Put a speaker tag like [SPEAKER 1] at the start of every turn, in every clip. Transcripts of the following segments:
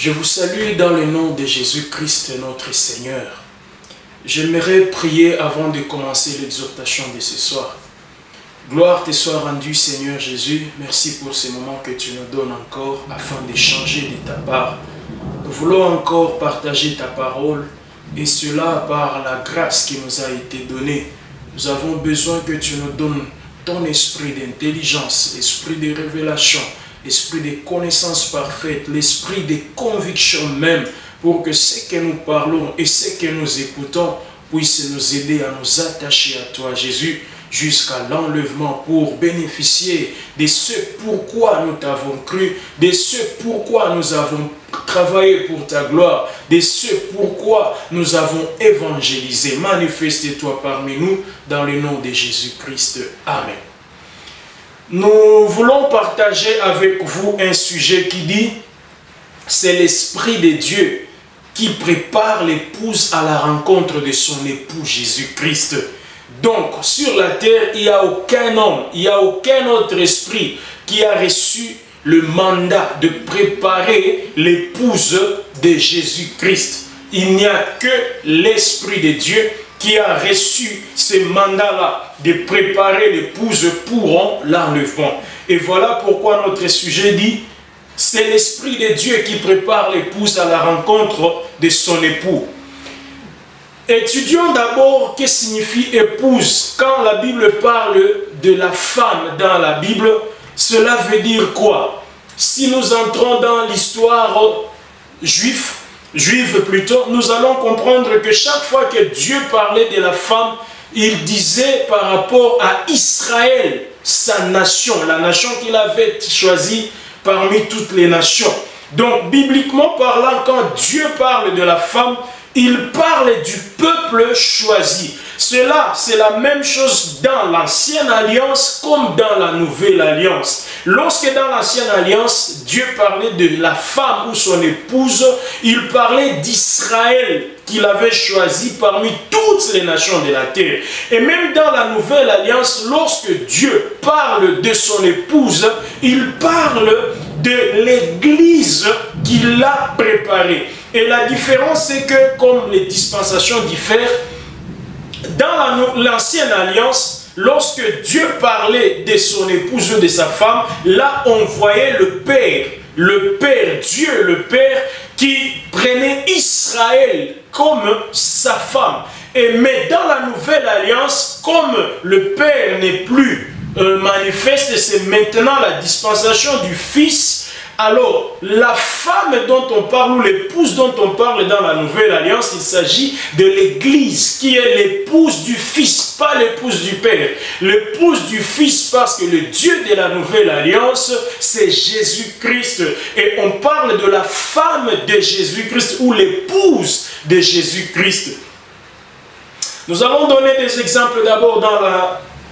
[SPEAKER 1] Je vous salue dans le nom de Jésus-Christ, notre Seigneur. J'aimerais prier avant de commencer l'exhortation de ce soir. Gloire te soit rendue, Seigneur Jésus. Merci pour ce moment que tu nous donnes encore afin d'échanger de ta part. Nous voulons encore partager ta parole et cela par la grâce qui nous a été donnée. Nous avons besoin que tu nous donnes ton esprit d'intelligence, l'esprit de révélation, l'esprit de connaissance parfaite, l'esprit de conviction même, pour que ce que nous parlons et ce que nous écoutons puisse nous aider à nous attacher à toi, Jésus, jusqu'à l'enlèvement, pour bénéficier de ce pourquoi nous t'avons cru, de ce pourquoi nous avons travaillé pour ta gloire, de ce pourquoi nous avons évangélisé. Manifeste-toi parmi nous dans le nom de Jésus-Christ. Amen. Nous voulons partager avec vous un sujet qui dit « C'est l'Esprit de Dieu qui prépare l'épouse à la rencontre de son époux Jésus-Christ. » Donc, sur la terre, il n'y a aucun homme, il n'y a aucun autre esprit qui a reçu le mandat de préparer l'épouse de Jésus-Christ. Il n'y a que l'Esprit de Dieu qui a reçu ce mandat-là de préparer l'épouse pour l'enlèvement. Et voilà pourquoi notre sujet dit, c'est l'Esprit de Dieu qui prépare l'épouse à la rencontre de son époux. Étudions d'abord ce que signifie épouse. Quand la Bible parle de la femme dans la Bible, cela veut dire quoi? Si nous entrons dans l'histoire juive plutôt, nous allons comprendre que chaque fois que Dieu parlait de la femme, il disait par rapport à Israël, sa nation, la nation qu'il avait choisie parmi toutes les nations. Donc, bibliquement parlant, quand Dieu parle de la femme, il parle du peuple choisi. Cela, c'est la même chose dans l'Ancienne Alliance comme dans la Nouvelle Alliance. Lorsque dans l'Ancienne Alliance, Dieu parlait de la femme ou son épouse, il parlait d'Israël qu'il avait choisi parmi toutes les nations de la terre. Et même dans la Nouvelle Alliance, lorsque Dieu parle de son épouse, il parle de l'Église qu'il a préparée. Et la différence, c'est que, comme les dispensations diffèrent, dans l'Ancienne Alliance, lorsque Dieu parlait de son épouse ou de sa femme, là, on voyait le Père, Dieu, le Père, qui prenait Israël comme sa femme. Mais dans la Nouvelle Alliance, comme le Père n'est plus manifeste, c'est maintenant la dispensation du Fils. Alors, la femme dont on parle, ou l'épouse dont on parle dans la Nouvelle Alliance, il s'agit de l'Église, qui est l'épouse du Fils, pas l'épouse du Père. L'épouse du Fils, parce que le Dieu de la Nouvelle Alliance, c'est Jésus-Christ. Et on parle de la femme de Jésus-Christ, ou l'épouse de Jésus-Christ. Nous allons donner des exemples d'abord dans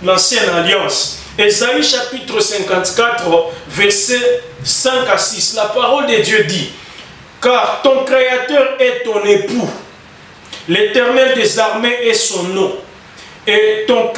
[SPEAKER 1] l'Ancienne Alliance. Ésaïe chapitre 54, versets 5 à 6. La parole de Dieu dit, « Car ton Créateur est ton époux, l'Éternel des armées est son nom, et ton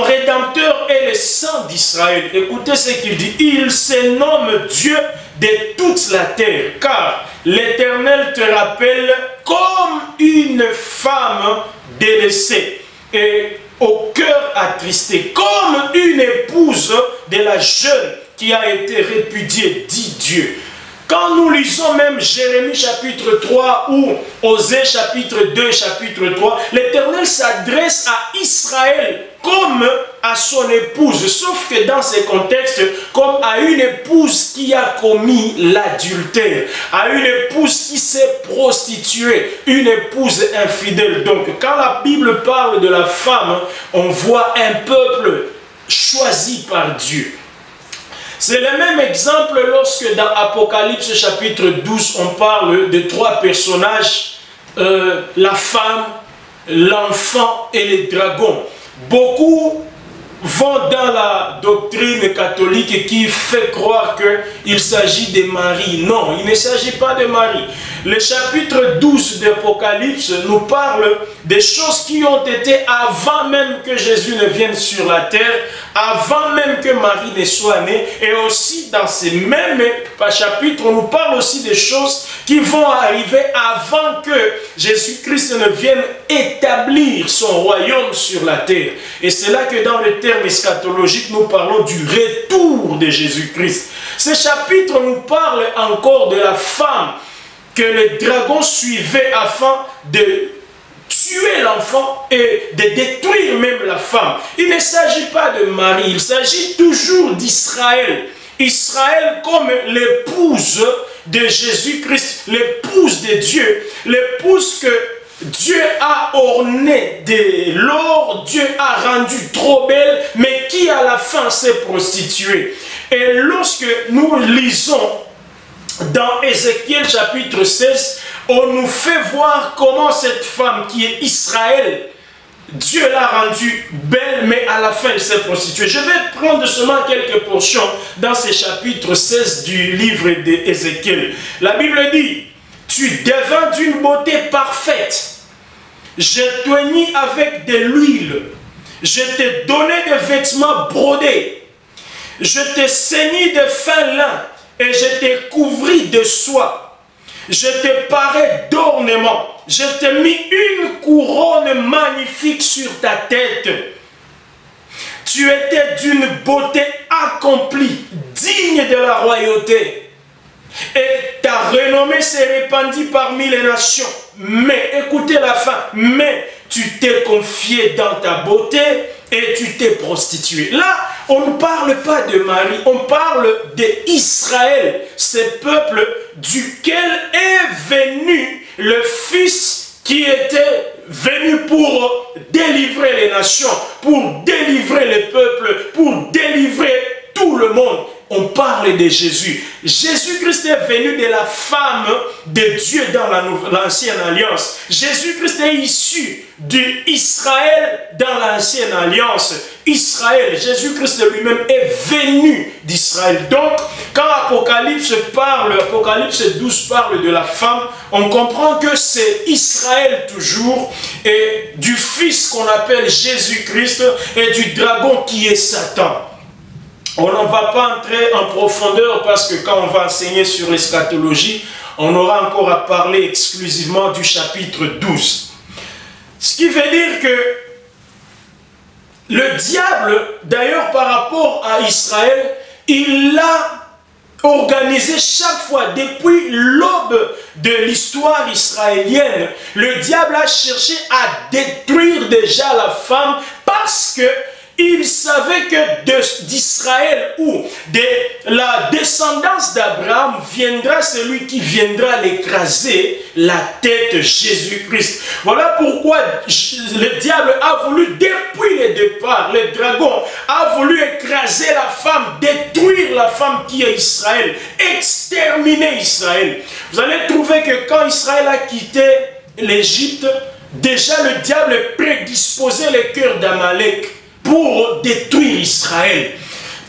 [SPEAKER 1] Rédempteur est le Saint d'Israël. » Écoutez ce qu'il dit, « Il se nomme Dieu de toute la terre, car l'Éternel te rappelle comme une femme délaissée. » Et au cœur attristé, comme une épouse de la jeune qui a été répudiée, dit Dieu. Quand nous lisons même Jérémie chapitre 3 ou Osée chapitre 2, chapitre 3, l'Éternel s'adresse à Israël comme à son épouse, sauf que dans ces contextes, comme à une épouse qui a commis l'adultère, à une épouse qui s'est prostituée, une épouse infidèle. Donc, quand la Bible parle de la femme, on voit un peuple choisi par Dieu. C'est le même exemple lorsque dans Apocalypse chapitre 12, on parle de trois personnages, la femme, l'enfant et les dragons. Beaucoup vont dans la doctrine catholique qui fait croire qu'il s'agit de Marie. Non, il ne s'agit pas de Marie. Le chapitre 12 d'Apocalypse nous parle des choses qui ont été avant même que Jésus ne vienne sur la terre, avant même que Marie ne soit née. Et aussi dans ces mêmes chapitres, on nous parle aussi des choses qui vont arriver avant que Jésus-Christ ne vienne établir son royaume sur la terre. Et c'est là que dans le terme eschatologique, nous parlons du retour de Jésus-Christ. Ce chapitre nous parle encore de la femme que le dragon suivait afin de tuer l'enfant et de détruire même la femme. Il ne s'agit pas de Marie, il s'agit toujours d'Israël. Israël comme l'épouse de Jésus-Christ, l'épouse de Dieu, l'épouse que Dieu a ornée de l'or, Dieu a rendu trop belle, mais qui à la fin s'est prostituée. Et lorsque nous lisons dans Ézéchiel chapitre 16, on nous fait voir comment cette femme qui est Israël, Dieu l'a rendue belle, mais à la fin elle s'est prostituée. Je vais prendre seulement quelques portions dans ce chapitre 16 du livre d'Ézéchiel. La Bible dit: tu devins d'une beauté parfaite, je t'oignis avec de l'huile, je t'ai donné des vêtements brodés, je t'ai ceigni de fin lin, et je t'ai couvri de soie. Je t'ai paré d'ornements. Je t'ai mis une couronne magnifique sur ta tête. Tu étais d'une beauté accomplie, digne de la royauté. Et ta renommée s'est répandue parmi les nations. Mais, écoutez la fin, mais tu t'es confié dans ta beauté et tu t'es prostitué. Là, on ne parle pas de Marie, on parle d'Israël, ce peuple duquel est venu le Fils qui était venu pour délivrer les nations, pour délivrer les peuples, pour délivrer tout le monde. On parle de Jésus. Jésus-Christ est venu de la femme de Dieu dans l'ancienne alliance. Jésus-Christ est issu d'Israël dans l'ancienne alliance. Israël, Jésus-Christ lui-même est venu d'Israël. Donc, quand Apocalypse 12 parle de la femme, on comprend que c'est Israël toujours, et du Fils qu'on appelle Jésus-Christ, et du dragon qui est Satan. On ne va pas entrer en profondeur parce que quand on va enseigner sur l'eschatologie, on aura encore à parler exclusivement du chapitre 12. Ce qui veut dire que le diable, d'ailleurs par rapport à Israël, il l'a organisé chaque fois, depuis l'aube de l'histoire israélienne. Le diable a cherché à détruire déjà la femme parce que il savait que d'Israël ou de la descendance d'Abraham viendra celui qui viendra l'écraser, la tête Jésus-Christ. Voilà pourquoi le diable a voulu, depuis le départ, le dragon a voulu écraser la femme, détruire la femme qui est Israël, exterminer Israël. Vous allez trouver que quand Israël a quitté l'Égypte, déjà le diable prédisposait le cœur d'Amalek pour détruire Israël.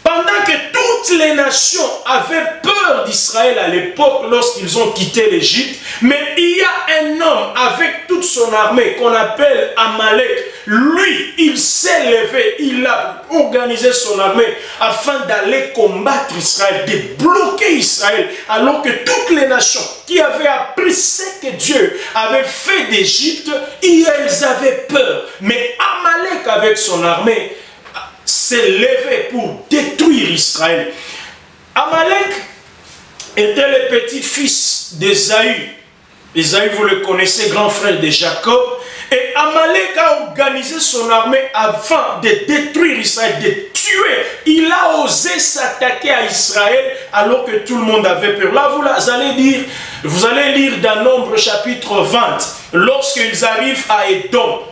[SPEAKER 1] Pendant que toutes les nations avaient peur d'Israël à l'époque lorsqu'ils ont quitté l'Égypte, mais il y a un homme avec toute son armée qu'on appelle Amalek. Lui, il s'est levé, il a organisé son armée afin d'aller combattre Israël, de bloquer Israël, alors que toutes les nations qui avaient appris ce que Dieu avait fait d'Égypte, elles avaient peur. Mais Amalek avec son armée s'est levé pour détruire Israël. Amalek était le petit-fils d'Ésaü. Ésaü, vous le connaissez, grand frère de Jacob. Et Amalek a organisé son armée afin de détruire Israël, de tuer. Il a osé s'attaquer à Israël alors que tout le monde avait peur. Là, vous allez lire dans Nombre chapitre 20, lorsqu'ils arrivent à Édom.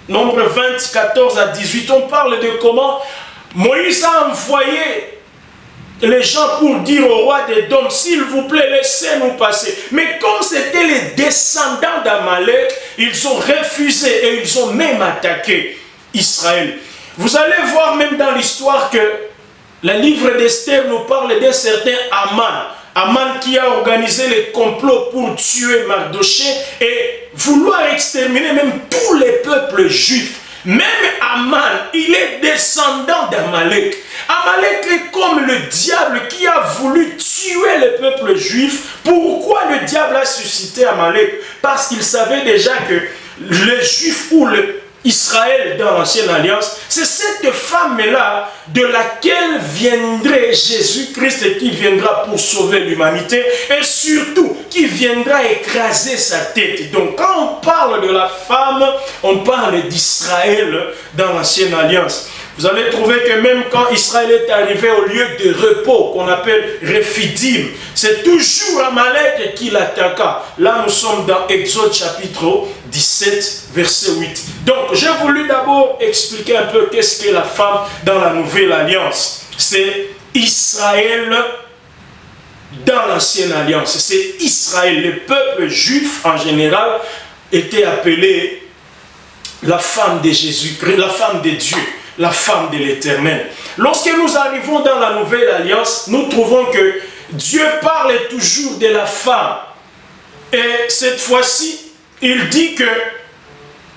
[SPEAKER 1] Nombre 20, 14 à 18, on parle de comment Moïse a envoyé les gens pour dire au roi d'Édom, s'il vous plaît, laissez-nous passer. Mais comme c'était les descendants d'Amalek, ils ont refusé et ils ont même attaqué Israël. Vous allez voir même dans l'histoire que le livre d'Esther nous parle d'un certain Aman. Aman qui a organisé les complots pour tuer Mardoché et vouloir exterminer même tous les peuples juifs. Même Aman, il est descendant d'Amalek. Amalek est comme le diable qui a voulu tuer le peuple juif. Pourquoi le diable a suscité Amalek? Parce qu'il savait déjà que les Juifs ou Israël dans l'Ancienne Alliance, c'est cette femme-là de laquelle viendrait Jésus-Christ qui viendra pour sauver l'humanité et surtout qui viendra écraser sa tête. Donc quand on parle de la femme, on parle d'Israël dans l'Ancienne Alliance. Vous allez trouver que même quand Israël est arrivé au lieu de repos qu'on appelle Rephidim, c'est toujours Amalek qui l'attaqua. Là, nous sommes dans Exode chapitre 17, verset 8. Donc, j'ai voulu d'abord expliquer un peu qu'est-ce qu'est la femme dans la Nouvelle Alliance. C'est Israël dans l'Ancienne Alliance. C'est Israël. Le peuple juif, en général, était appelé la femme de Jésus-Christ, la femme de Dieu. La femme de l'Éternel. Lorsque nous arrivons dans la Nouvelle Alliance, nous trouvons que Dieu parle toujours de la femme. Et cette fois-ci, il dit que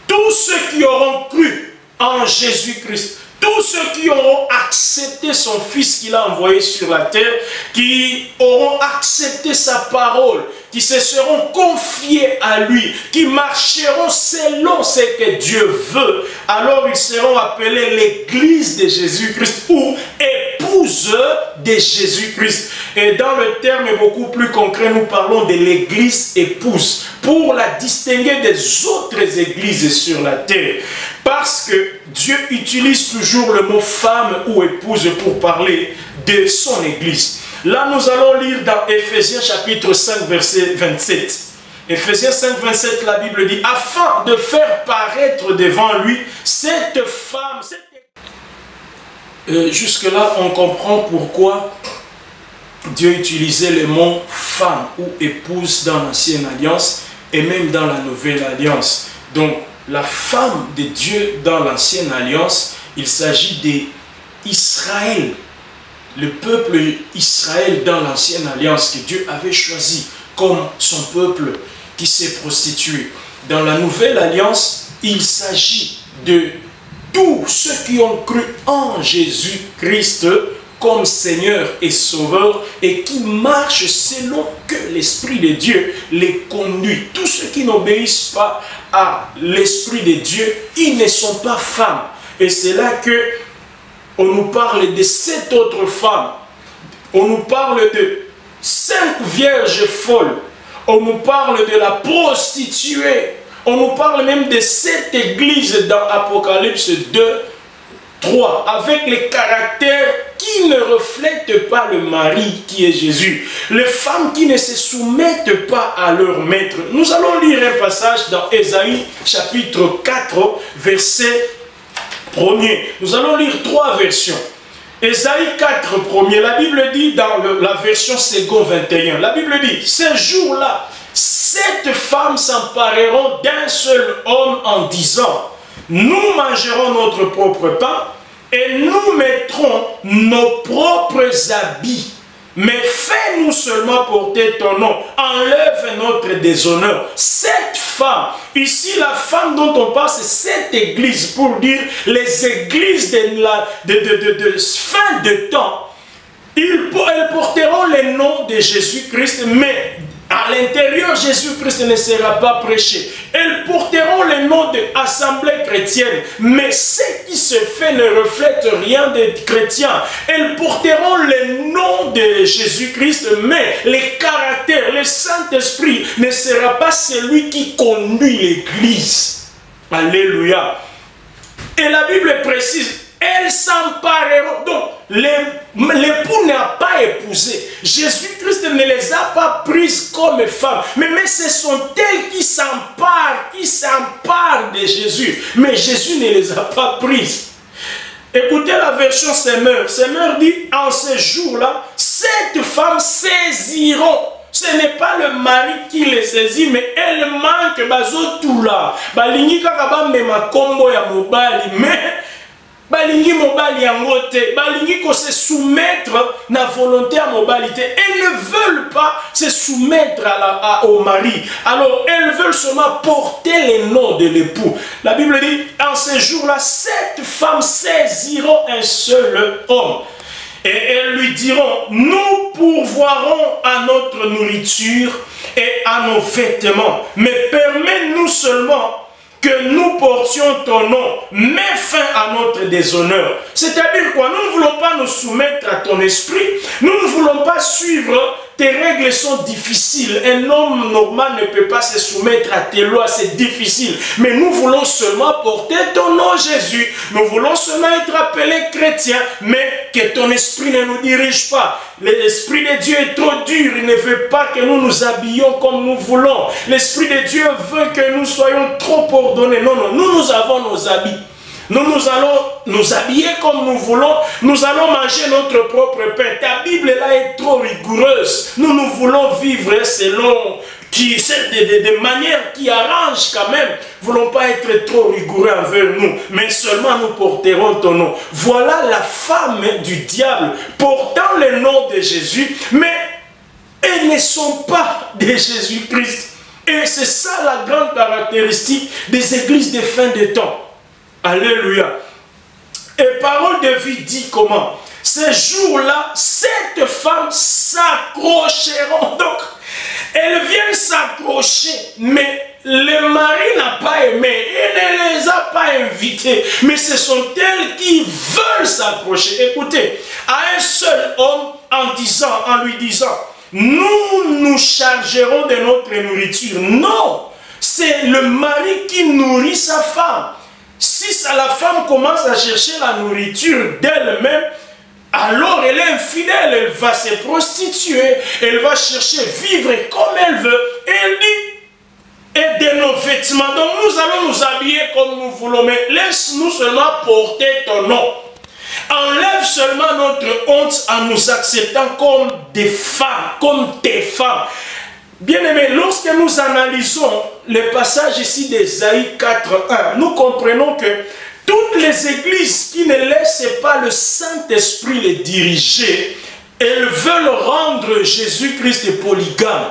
[SPEAKER 1] tous ceux qui auront cru en Jésus-Christ, tous ceux qui auront accepté son Fils qu'il a envoyé sur la terre, qui auront accepté sa parole, qui se seront confiés à lui, qui marcheront selon ce que Dieu veut, alors ils seront appelés l'église de Jésus-Christ ou épouse de Jésus-Christ. Et dans le terme beaucoup plus concret, nous parlons de l'église épouse pour la distinguer des autres églises sur la terre. Parce que Dieu utilise toujours le mot femme ou épouse pour parler de son église. Là, nous allons lire dans Éphésiens chapitre 5, verset 27. Éphésiens 5, 27, la Bible dit, afin de faire paraître devant lui cette femme. Jusque-là, on comprend pourquoi Dieu utilisait le mot femme ou épouse dans l'Ancienne Alliance et même dans la Nouvelle Alliance. Donc, la femme de Dieu dans l'Ancienne Alliance, il s'agit d'Israël. Le peuple Israël dans l'Ancienne Alliance que Dieu avait choisi comme son peuple qui s'est prostitué. Dans la Nouvelle Alliance, il s'agit de tous ceux qui ont cru en Jésus-Christ comme Seigneur et Sauveur et qui marchent selon que l'Esprit de Dieu les conduit. Tous ceux qui n'obéissent pas à l'Esprit de Dieu, ils ne sont pas femmes. Et c'est là que on nous parle de 7 autres femmes. On nous parle de 5 vierges folles. On nous parle de la prostituée. On nous parle même de 7 églises dans Apocalypse 2, 3, avec les caractères qui ne reflètent pas le mari qui est Jésus. Les femmes qui ne se soumettent pas à leur maître. Nous allons lire un passage dans Ésaïe chapitre 4, verset 1er. Nous allons lire 3 versions. Ésaïe 4, 1er. La Bible dit dans la version second 21. La Bible dit, ces jours-là, 7 femmes s'empareront d'un seul homme en disant, nous mangerons notre propre pain et nous mettrons nos propres habits. Mais fais-nous seulement porter ton nom. Enlève notre déshonneur. 7 femmes. Ici, la femme dont on parle, c'est cette église. Pour dire les églises de fin de temps. Elles porteront le nom de Jésus-Christ, mais à l'intérieur, Jésus-Christ ne sera pas prêché. Elles porteront le nom d'assemblée chrétienne, mais ce qui se fait ne reflète rien de chrétien. Elles porteront le nom de Jésus-Christ, mais les caractères, le Saint-Esprit ne sera pas celui qui conduit l'Église. Alléluia. Et la Bible précise, elles s'empareront. Donc, l'époux n'a pas épousé. Jésus-Christ ne les a pas prises comme femmes. Mais ce sont elles qui s'emparent de Jésus. Mais Jésus ne les a pas prises. Écoutez la version Semeur. Semeur dit, en ce jour-là, 7 femmes saisiront. Ce n'est pas le mari qui les saisit, mais elles manquent. Mais balingi mobali yango te, balingi ko se soumettre na volonté à mobalité. Elles ne veulent pas se soumettre au mari. Alors elles veulent seulement porter les noms de l'époux. La Bible dit, en ces jours-là, 7 femmes saisiront un seul homme. Et elles lui diront, nous pourvoirons à notre nourriture et à nos vêtements, mais permets-nous seulement que nous portions ton nom, mets fin à notre déshonneur. C'est-à-dire quoi? Nous ne voulons pas nous soumettre à ton esprit, nous ne voulons pas suivre tes règles sont difficiles. Un homme normal ne peut pas se soumettre à tes lois, c'est difficile. Mais nous voulons seulement porter ton nom, Jésus. Nous voulons seulement être appelés chrétiens, mais que ton esprit ne nous dirige pas. L'esprit de Dieu est trop dur, il ne veut pas que nous nous habillions comme nous voulons. L'esprit de Dieu veut que nous soyons trop ordonnés. Non, non, nous avons nos habits. Nous allons nous habiller comme nous voulons. Nous allons manger notre propre pain. Ta Bible là est trop rigoureuse. Nous voulons vivre selon de manière qui arrange quand même. Nous ne voulons pas être trop rigoureux envers nous, mais seulement nous porterons ton nom. Voilà la femme du diable portant le nom de Jésus, mais elles ne sont pas de Jésus-Christ. Et c'est ça la grande caractéristique des églises de fin de temps. Alléluia. Et parole de vie dit comment? Ces jours-là, 7 femmes s'accrocheront. Donc, elles viennent s'accrocher, mais le mari n'a pas aimé. Il ne les a pas invitées. Mais ce sont elles qui veulent s'accrocher. Écoutez, à un seul homme en lui disant, nous nous chargerons de notre nourriture. Non, c'est le mari qui nourrit sa femme. Si la femme commence à chercher la nourriture d'elle-même, alors elle est infidèle, elle va se prostituer, elle va chercher vivre comme elle veut. Et elle dit, et de nos vêtements, donc nous allons nous habiller comme nous voulons, mais laisse-nous seulement porter ton nom. Enlève seulement notre honte en nous acceptant comme des femmes, comme tes femmes. Bien-aimés, lorsque nous analysons le passage ici d'Ésaïe 4.1, nous comprenons que toutes les églises qui ne laissent pas le Saint-Esprit les diriger, elles veulent rendre Jésus-Christ polygame.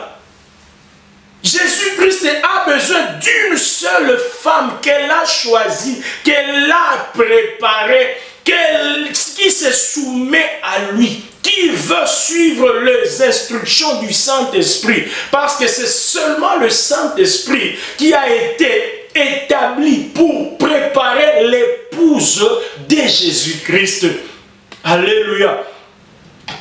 [SPEAKER 1] Jésus-Christ a besoin d'une seule femme qu'elle a choisie, qu'elle a préparée, qui se soumet à lui, qui veut suivre les instructions du Saint-Esprit, parce que c'est seulement le Saint-Esprit qui a été établi pour préparer l'épouse de Jésus-Christ. Alléluia.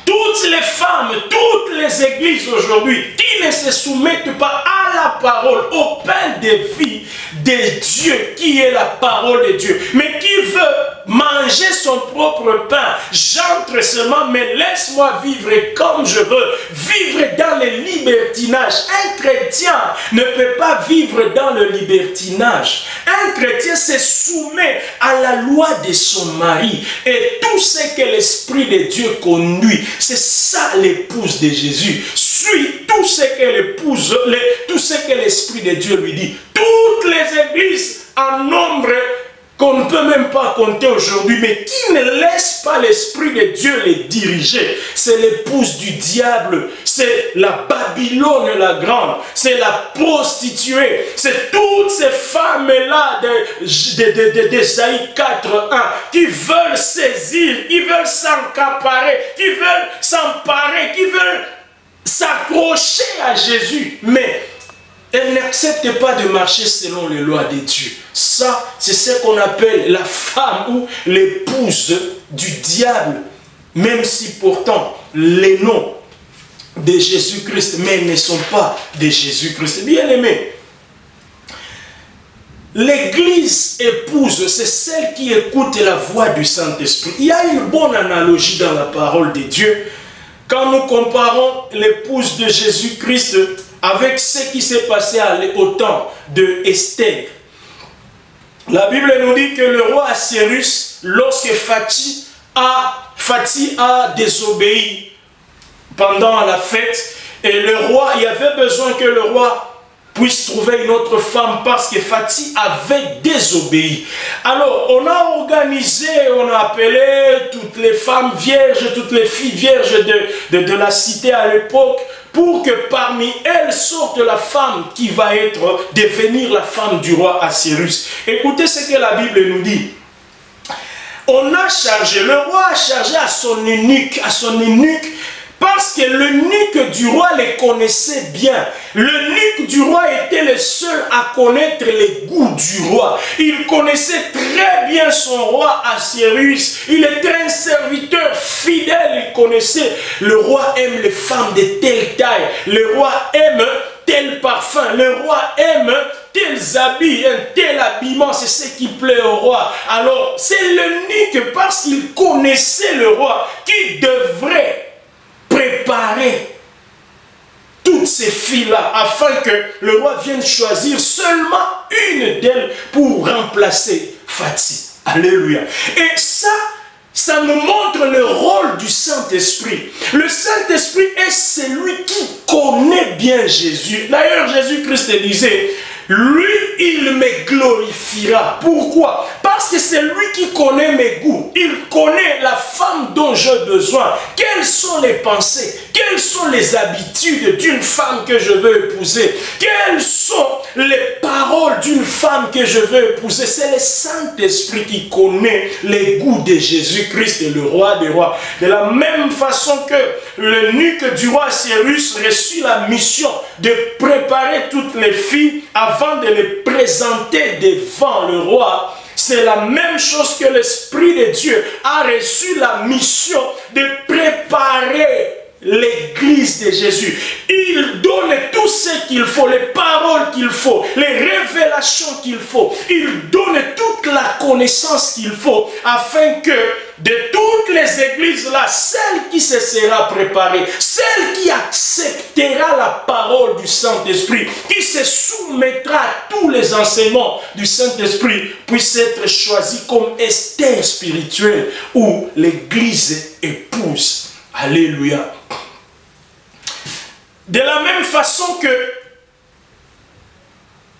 [SPEAKER 1] Toutes les femmes, toutes les églises aujourd'hui qui ne se soumettent pas à la parole, au pain de vie de Dieu, qui est la parole de Dieu, mais qui veut manger son propre pain, j'entre seulement, mais laisse-moi vivre comme je veux, vivre dans le libertinage. Un chrétien ne peut pas vivre dans le libertinage. Un chrétien se soumet à la loi de son mari et tout ce que l'Esprit de Dieu conduit. C'est ça l'épouse de Jésus. Suis tout ce que l'épouse, tout ce que l'Esprit de Dieu lui dit. Toutes les églises en nombre qu'on ne peut même pas compter aujourd'hui, mais qui ne laisse pas l'Esprit de Dieu les diriger. C'est l'épouse du diable, c'est la Babylone la grande, c'est la prostituée, c'est toutes ces femmes-là d'Ésaïe 4.1 qui veulent saisir, qui veulent s'accaparer, qui veulent s'emparer, qui veulent s'accrocher à Jésus, mais elle n'accepte pas de marcher selon les lois de Dieu. Ça, c'est ce qu'on appelle la femme ou l'épouse du diable. Même si pourtant les noms de Jésus-Christ, mais ils ne sont pas de Jésus-Christ. Bien aimé, l'église épouse, c'est celle qui écoute la voix du Saint-Esprit. Il y a une bonne analogie dans la parole de Dieu. Quand nous comparons l'épouse de Jésus-Christ avec ce qui s'est passé au temps de Esther. La Bible nous dit que le roi Assyrus, lorsque Fatih a désobéi pendant la fête, et le roi, il y avait besoin que le roi puisse trouver une autre femme parce que Fati avait désobéi. Alors, on a organisé, on a appelé toutes les femmes vierges, toutes les filles vierges de la cité à l'époque, pour que parmi elles sorte la femme qui va devenir la femme du roi Assyrus. Écoutez ce que la Bible nous dit. On a chargé, le roi a chargé à son eunuque, parce que l'eunuque du roi les connaissait bien. L'eunuque du roi était le seul à connaître les goûts du roi. Il connaissait très bien son roi Assyrus. Il était un serviteur fidèle. Il connaissait, le roi aime les femmes de telle taille. Le roi aime tel parfum. Le roi aime tels habits, un tel habillement, c'est ce qui plaît au roi. Alors, c'est l'eunuque, parce qu'il connaissait le roi, qui devrait préparer toutes ces filles-là afin que le roi vienne choisir seulement une d'elles pour remplacer Fati. Alléluia. Et ça nous montre le rôle du Saint-Esprit. Le Saint-Esprit est celui qui connaît bien Jésus. D'ailleurs, Jésus-Christ disait, lui, il me glorifiera. Pourquoi? Parce que c'est lui qui connaît mes goûts. Il connaît la femme dont j'ai besoin. Quelles sont les pensées? Quelles sont les habitudes d'une femme que je veux épouser? Quelles sont les paroles d'une femme que je veux épouser? C'est le Saint-Esprit qui connaît les goûts de Jésus-Christ, le roi des rois. De la même façon que l'eunuque du roi Cyrus reçut la mission de préparer toutes les filles avant de les présenter devant le roi, c'est la même chose que l'Esprit de Dieu a reçu la mission de préparer l'église de Jésus. Il donne tout ce qu'il faut, les paroles qu'il faut, les révélations qu'il faut. Il donne toute la connaissance qu'il faut afin que de toutes les églises-là, celle qui se sera préparée, celle qui acceptera la parole du Saint-Esprit, qui se soumettra à tous les enseignements du Saint-Esprit, puisse être choisie comme Esther spirituelle ou l'église épouse. Alléluia. De la même façon que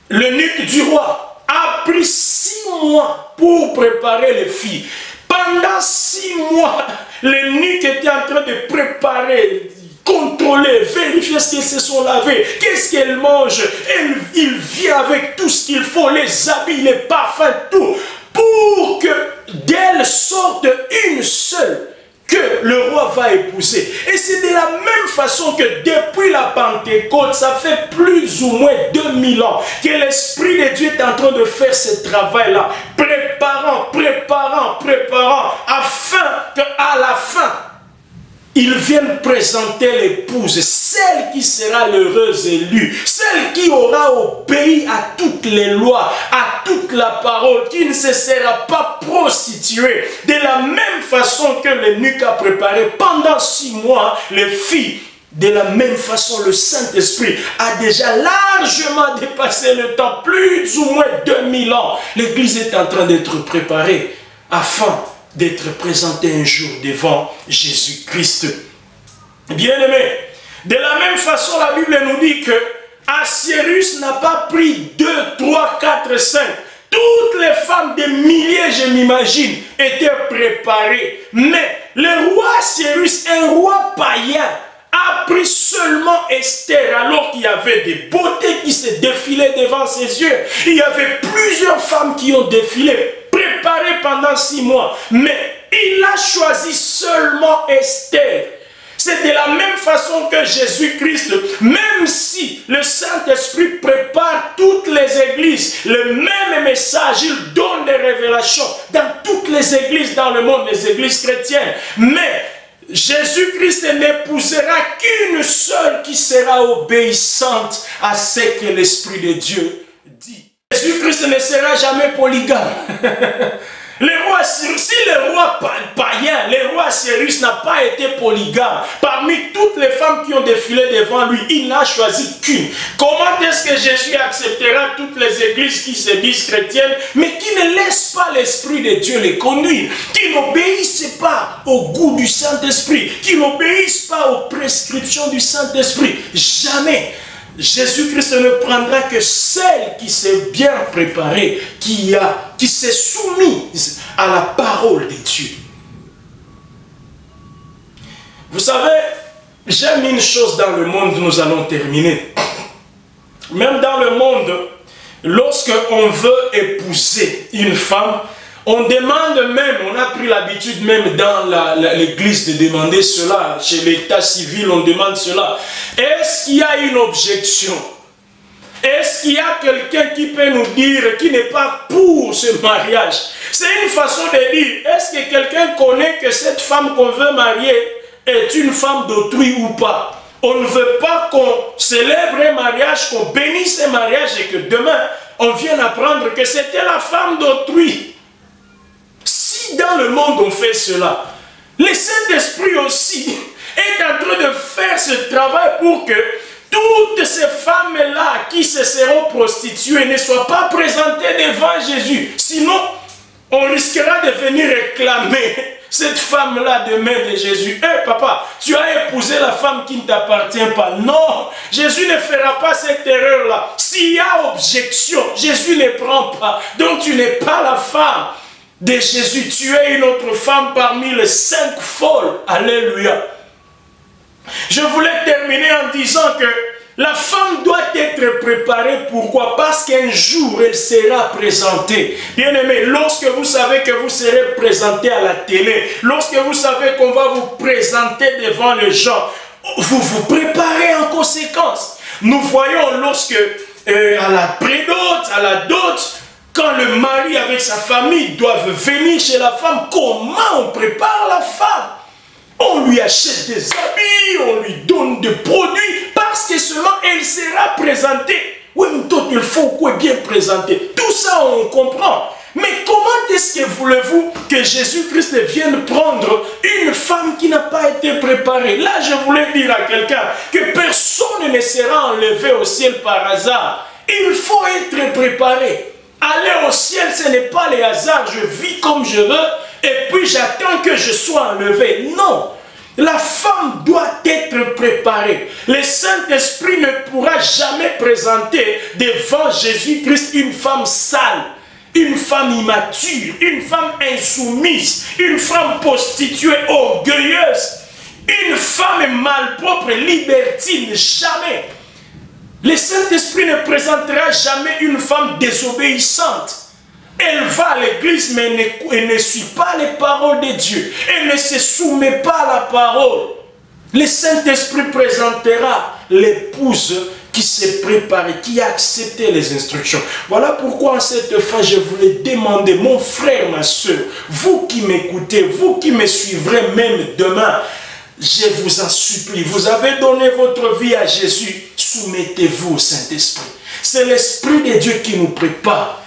[SPEAKER 1] l'eunuque du roi a pris 6 mois pour préparer les filles. Pendant 6 mois, l'eunuque était en train de préparer, contrôler, vérifier ce qu'elles se sont lavées, qu'est-ce qu'elles mangent. Il vient avec tout ce qu'il faut, les habits, les parfums, tout, pour que d'elle sorte une seule que le roi va épouser. Et c'est de la même façon que depuis la Pentecôte, ça fait plus ou moins 2000 ans que l'Esprit de Dieu est en train de faire ce travail-là, préparant, afin qu'à la fin, ils viennent présenter l'épouse, celle qui sera l'heureuse élue, celle qui aura obéi à toutes les lois, à toute la parole, qui ne se sera pas prostituée. De la même façon que l'eunuque a préparé pendant 6 mois les filles, de la même façon le Saint-Esprit a déjà largement dépassé le temps, plus ou moins 2000 ans. L'Église est en train d'être préparée afin d'être présenté un jour devant Jésus-Christ. Bien-aimé, de la même façon, la Bible nous dit que Assyrus n'a pas pris 2, 3, 4, 5. Toutes les femmes, des milliers, je m'imagine, étaient préparées. Mais le roi Assyrus, un roi païen, a pris seulement Esther, alors qu'il y avait des beautés qui se défilaient devant ses yeux. Il y avait plusieurs femmes qui ont défilé, préparées pendant 6 mois. Mais il a choisi seulement Esther. C'est de la même façon que Jésus-Christ, même si le Saint-Esprit prépare toutes les églises, le même message, il donne des révélations dans toutes les églises dans le monde, les églises chrétiennes. Mais Jésus-Christ n'épousera qu'une seule qui sera obéissante à ce que l'Esprit de Dieu dit. Jésus-Christ ne sera jamais polygame. Si le roi païen, le roi Cyrus n'a pas été polygame, parmi toutes les femmes qui ont défilé devant lui, il n'a choisi qu'une. Comment est-ce que Jésus acceptera toutes les églises qui se disent chrétiennes, mais qui ne laissent pas l'Esprit de Dieu les conduire, qui n'obéissent pas au goût du Saint-Esprit, qui n'obéissent pas aux prescriptions du Saint-Esprit? Jamais. Jésus-Christ ne prendra que celle qui s'est bien préparée, qui s'est soumise à la parole de Dieu. Vous savez, j'aime une chose dans le monde, nous allons terminer. Même dans le monde, lorsque on veut épouser une femme, on demande même, on a pris l'habitude même dans l'église de demander cela, chez l'état civil on demande cela. Est-ce qu'il y a une objection? Est-ce qu'il y a quelqu'un qui peut nous dire qui n'est pas pour ce mariage? C'est une façon de dire, est-ce que quelqu'un connaît que cette femme qu'on veut marier est une femme d'autrui ou pas? On ne veut pas qu'on célèbre un mariage, qu'on bénisse un mariage et que demain on vienne apprendre que c'était la femme d'autrui. Si dans le monde on fait cela, le Saint-Esprit aussi est en train de faire ce travail pour que toutes ces femmes-là qui se seront prostituées ne soient pas présentées devant Jésus. Sinon, on risquera de venir réclamer cette femme-là demain de Jésus. Hé papa, tu as épousé la femme qui ne t'appartient pas. Non, Jésus ne fera pas cette erreur-là. S'il y a objection, Jésus ne prend pas. Donc tu n'es pas la femme de Jésus. Tu es une autre femme parmi les 5 folles. Alléluia. Je voulais terminer en disant que la femme doit être préparée. Pourquoi? Parce qu'un jour, elle sera présentée. Bien-aimé, lorsque vous savez que vous serez présenté à la télé, lorsque vous savez qu'on va vous présenter devant les gens, vous vous préparez en conséquence. Nous voyons lorsque, à la prédot, à la dot, quand le mari avec sa famille doivent venir chez la femme, comment on prépare la femme? On lui achète des habits, on lui donne des produits, parce que seulement elle sera présentée. Oui, mais toi, il faut quoi bien présenter. Tout ça, on comprend. Mais comment est-ce que voulez-vous que Jésus-Christ vienne prendre une femme qui n'a pas été préparée? Là, je voulais dire à quelqu'un que personne ne sera enlevé au ciel par hasard. Il faut être préparé. Aller au ciel, ce n'est pas le hasard. Je vis comme je veux. Et puis j'attends que je sois enlevé. Non, la femme doit être préparée. Le Saint-Esprit ne pourra jamais présenter devant Jésus-Christ une femme sale, une femme immature, une femme insoumise, une femme prostituée, orgueilleuse, une femme malpropre, libertine. Jamais. Le Saint-Esprit ne présentera jamais une femme désobéissante. Elle va à l'église, mais elle ne suit pas les paroles de Dieu. Elle ne se soumet pas à la parole. Le Saint-Esprit présentera l'épouse qui s'est préparée, qui a accepté les instructions. Voilà pourquoi en cette fin, je voulais demander, mon frère, ma soeur, vous qui m'écoutez, vous qui me suivrez même demain, je vous en supplie, vous avez donné votre vie à Jésus, soumettez-vous au Saint-Esprit. C'est l'Esprit de Dieu qui nous prépare.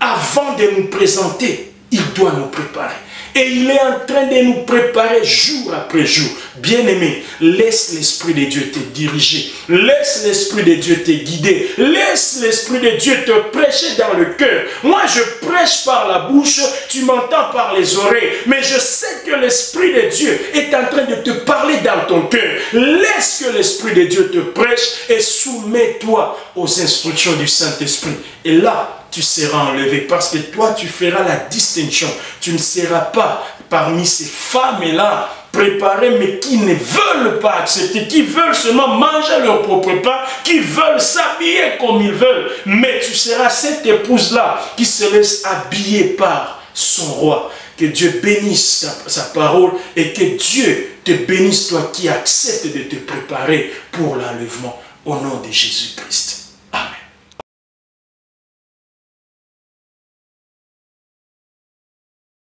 [SPEAKER 1] Avant de nous présenter, il doit nous préparer. Et il est en train de nous préparer jour après jour. Bien-aimé, laisse l'Esprit de Dieu te diriger. Laisse l'Esprit de Dieu te guider. Laisse l'Esprit de Dieu te prêcher dans le cœur. Moi, je prêche par la bouche, tu m'entends par les oreilles. Mais je sais que l'Esprit de Dieu est en train de te parler dans ton cœur. Laisse que l'Esprit de Dieu te prêche et soumets-toi aux instructions du Saint-Esprit. Et là, tu seras enlevé parce que toi, tu feras la distinction. Tu ne seras pas parmi ces femmes-là préparées, mais qui ne veulent pas accepter, qui veulent seulement manger leur propre pain, qui veulent s'habiller comme ils veulent. Mais tu seras cette épouse-là qui se laisse habiller par son roi. Que Dieu bénisse sa parole et que Dieu te bénisse, toi qui acceptes de te préparer pour l'enlèvement au nom de Jésus-Christ.